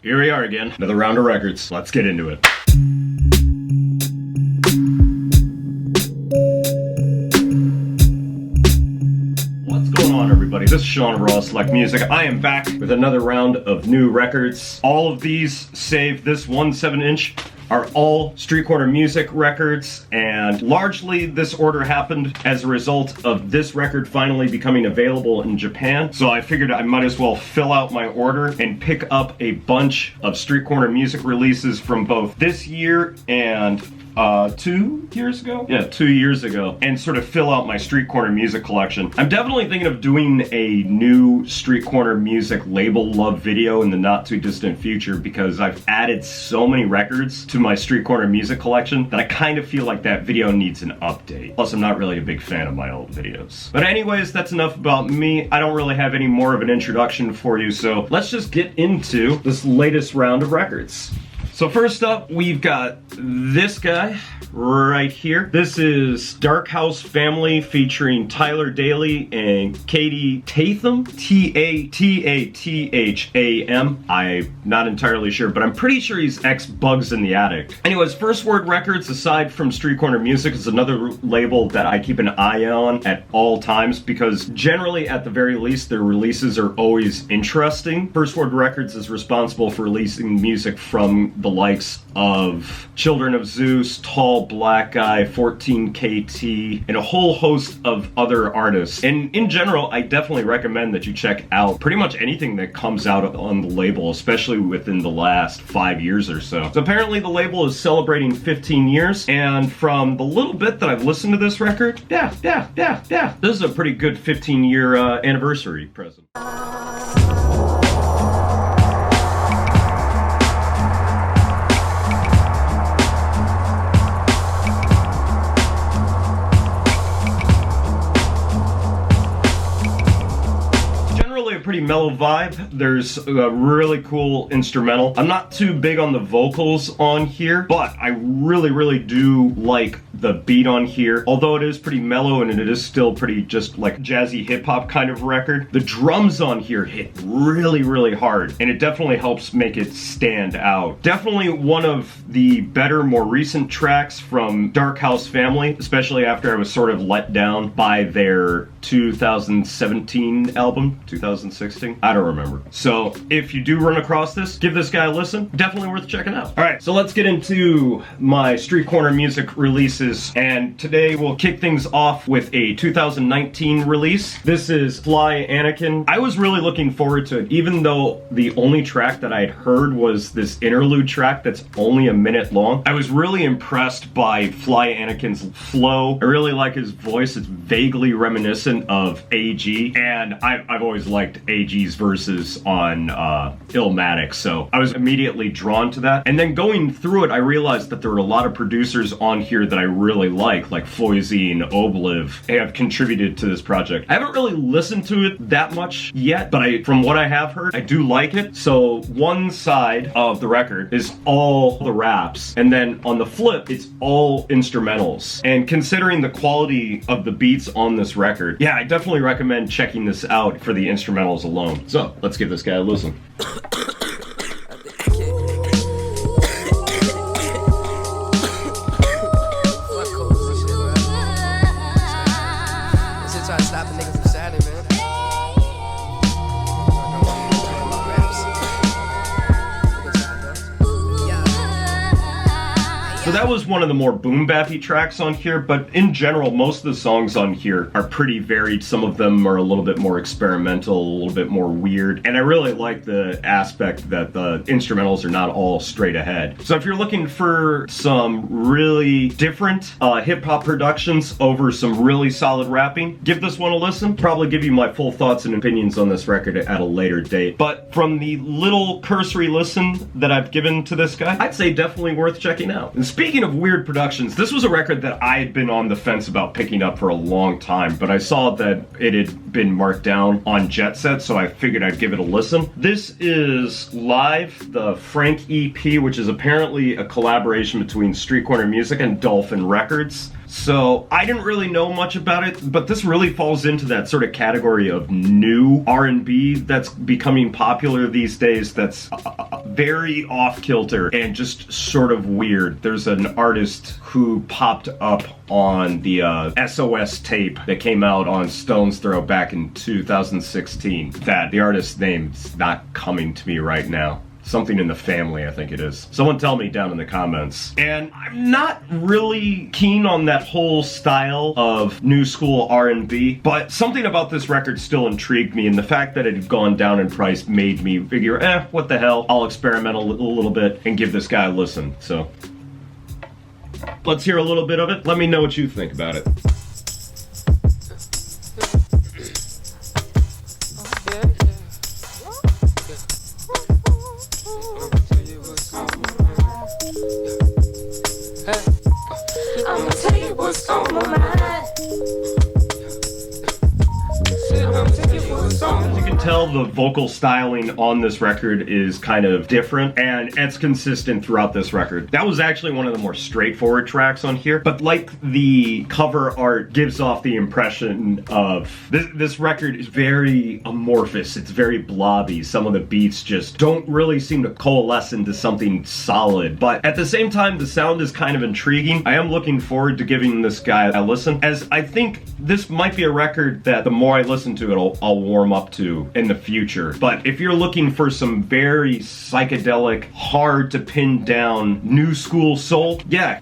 here we are again. Another round of records. Let's get into it. What's going on, everybody? This is Sean of Raw Select Music. I am back with another round of new records. All of these, save this 1 7-inch, are all Street Corner Music records, and largely this order happened as a result of this record finally becoming available in Japan. So I figured I might as well fill out my order and pick up a bunch of Street Corner Music releases from both this year and 2 years ago? Yeah, 2 years ago, and sort of fill out my Street Corner Music collection. I'm definitely thinking of doing a new Street Corner Music label love video in the not too distant future, because I've added so many records to my Street Corner Music collection that I kind of feel like that video needs an update. Plus, I'm not really a big fan of my old videos. But anyways, that's enough about me. I don't really have any more of an introduction for you, so let's just get into this latest round of records. So first up, we've got this guy right here. This is Dark House Family featuring Tyler Daly and Katie Tatham. Tatham. I'm not entirely sure, but I'm pretty sure he's ex-Bugs in the Attic. Anyways, First Word Records, aside from Street Corner Music, is another label that I keep an eye on at all times, because generally, at the very least, their releases are always interesting. First Word Records is responsible for releasing music from the likes of Children of Zeus, Tall Black Guy, 14KT, and a whole host of other artists. And in general, I definitely recommend that you check out pretty much anything that comes out on the label, especially within the last 5 years or so. So apparently the label is celebrating 15 years, and from the little bit that I've listened to this record, yeah, this is a pretty good 15-year anniversary present. Pretty mellow vibe. There's a really cool instrumental. I'm not too big on the vocals on here, but I really do like the beat on here. Although it is pretty mellow and it is still pretty just like jazzy hip-hop kind of record, the drums on here hit really hard, and it definitely helps make it stand out. Definitely one of the better, more recent tracks from Dark House Family, especially after I was sort of let down by their 2017 album, 2016, I don't remember. So if you do run across this, give this guy a listen. Definitely worth checking out. All right, so let's get into my Street Corner Music releases, and today we'll kick things off with a 2019 release. This is Fly Anakin. I was really looking forward to it, even though the only track that I had heard was this interlude track that's only a minute long. I was really impressed by Fly Anakin's flow. I really like his voice. It's vaguely reminiscent of AG, and I've always liked AG's verses on Illmatic, so I was immediately drawn to that. And then going through it, I realized that there were a lot of producers on here that I really like Foisey and Obliv have contributed to this project. I haven't really listened to it that much yet, but from what I have heard, I do like it. So one side of the record is all the raps, and then on the flip, it's all instrumentals. And considering the quality of the beats on this record, yeah, I definitely recommend checking this out for the instrumentals alone. So let's give this guy a listen. So that was one of the more boom-bappy tracks on here, but in general, most of the songs on here are pretty varied. Some of them are a little bit more experimental, a little bit more weird, and I really like the aspect that the instrumentals are not all straight ahead. So if you're looking for some really different hip-hop productions over some really solid rapping, give this one a listen. Probably give you my full thoughts and opinions on this record at a later date. But from the little cursory listen that I've given to this guy, I'd say definitely worth checking out. And speaking of weird productions, this was a record that I had been on the fence about picking up for a long time, but I saw that it had been marked down on Jet Set, so I figured I'd give it a listen. This is Live, the Frank EP, which is apparently a collaboration between Street Corner Music and Dolphin Records. So I didn't really know much about it, but this really falls into that sort of category of new R&B that's becoming popular these days, that's very off-kilter and just sort of weird. There's an artist who popped up on the SOS tape that came out on Stone's Throw back in 2016 that the artist's name's not coming to me right now. Something in the family, I think it is. Someone tell me down in the comments. And I'm not really keen on that whole style of new school R&B, but something about this record still intrigued me, and the fact that it had gone down in price made me figure, what the hell, I'll experiment a little bit and give this guy a listen. So let's hear a little bit of it. Let me know what you think about it. I'ma tell you what's on my mind. As you can tell, the vocal styling on this record is kind of different, and it's consistent throughout this record. That was actually one of the more straightforward tracks on here, but like the cover art gives off the impression of this record is very amorphous. It's very blobby. Some of the beats just don't really seem to coalesce into something solid, but at the same time, the sound is kind of intriguing. I am looking forward to giving this guy a listen, as I think this might be a record that the more I listen to it, I'll warm up to in the future. But if you're looking for some very psychedelic, hard to pin down new school soul, yeah,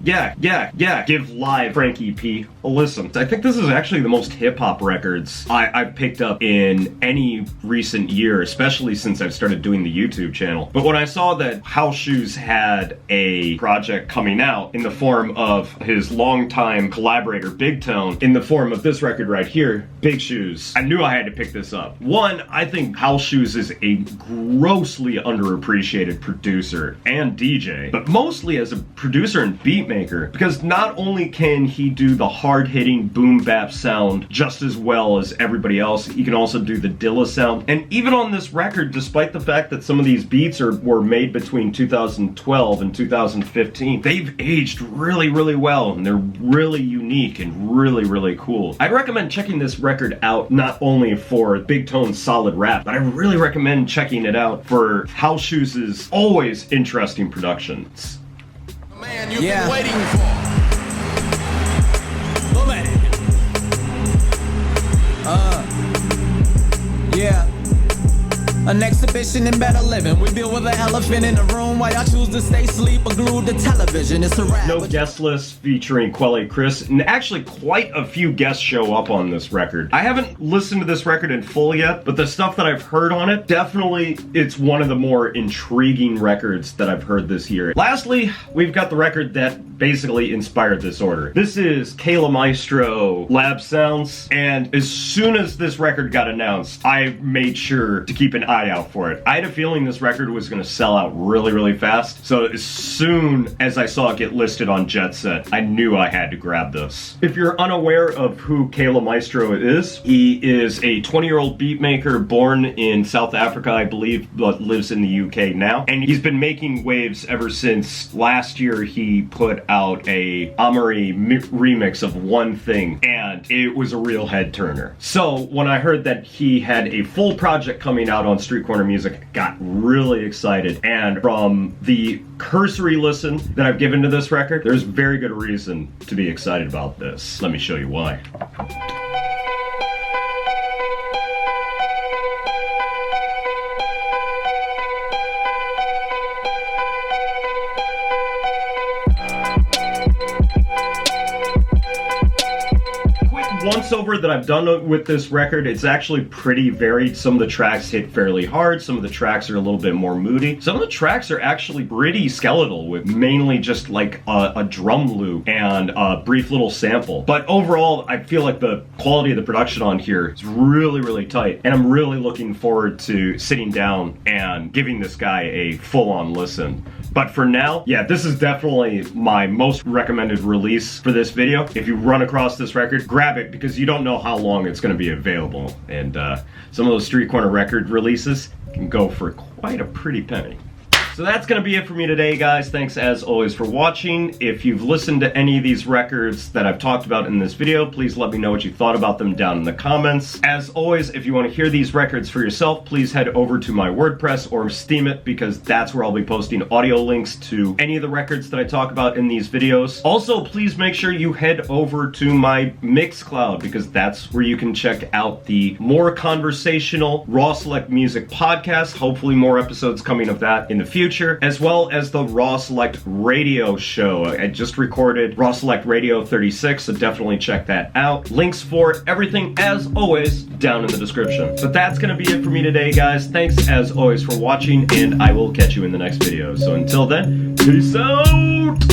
give live Frankie P a listen. I think this is actually the most hip-hop records I've picked up in any recent year, especially since I've started doing the YouTube channel. But when I saw that House Shoes had a project coming out in the form of his longtime collaborator Big Tone, in the form of this record right here, Big Shoes, I knew I had to pick this up. One, I think House Shoes is a grossly underappreciated producer and DJ, but mostly as a producer and beat maker, because not only can he do the hard-hitting boom bap sound just as well as everybody else, he can also do the Dilla sound. And even on this record, despite the fact that some of these beats were made between 2012 and 2015, they've aged really, really well, and they're really unique and really, really cool. I'd recommend checking this record out not only for Big Tone's solid rap, but I really recommend checking it out for House Shoes' always interesting productions. Man, you've been waiting for. Go back. Yeah. An exhibition in better living. We deal with an elephant in the room while y'all choose to stay asleep or glued to television. It's a wrap. No guest list featuring Quelle Chris, and actually quite a few guests show up on this record. I haven't listened to this record in full yet, but the stuff that I've heard on it, definitely it's one of the more intriguing records that I've heard this year. Lastly, we've got the record that basically inspired this order. This is Kayla Maestro Lab Sounds, and as soon as this record got announced, I made sure to keep an eye out for it. I had a feeling this record was going to sell out really, really fast, so as soon as I saw it get listed on Jet Set, I knew I had to grab this. If you're unaware of who Kayla Maestro is, he is a 20-year-old beatmaker born in South Africa, I believe, but lives in the UK now, and he's been making waves ever since last year. He put out a Amari remix of One Thing, and it was a real head turner. So when I heard that he had a full project coming out on Street Corner Music, I got really excited, and from the cursory listen that I've given to this record, there's very good reason to be excited about this. Let me show you why. Once over that I've done with this record, it's actually pretty varied. Some of the tracks hit fairly hard, some of the tracks are a little bit more moody. Some of the tracks are actually pretty skeletal, with mainly just like a drum loop and a brief little sample. But overall, I feel like the quality of the production on here is really, really tight, and I'm really looking forward to sitting down and giving this guy a full-on listen. But for now, yeah, this is definitely my most recommended release for this video. If you run across this record, grab it, because you don't know how long it's going to be available. And some of those Street Corner record releases can go for quite a pretty penny. So that's gonna be it for me today, guys. Thanks as always for watching. If you've listened to any of these records that I've talked about in this video, please let me know what you thought about them down in the comments. As always, if you want to hear these records for yourself, please head over to my WordPress or Steam it, because that's where I'll be posting audio links to any of the records that I talk about in these videos. Also, please make sure you head over to my Mixcloud, because that's where you can check out the more conversational Raw Select Music podcast. Hopefully more episodes coming of that in the future, as well as the Raw Select Radio show. I just recorded Raw Select Radio 36, so definitely check that out. Links for everything, as always, down in the description. But that's gonna be it for me today, guys. Thanks as always for watching, and I will catch you in the next video. So until then, peace out!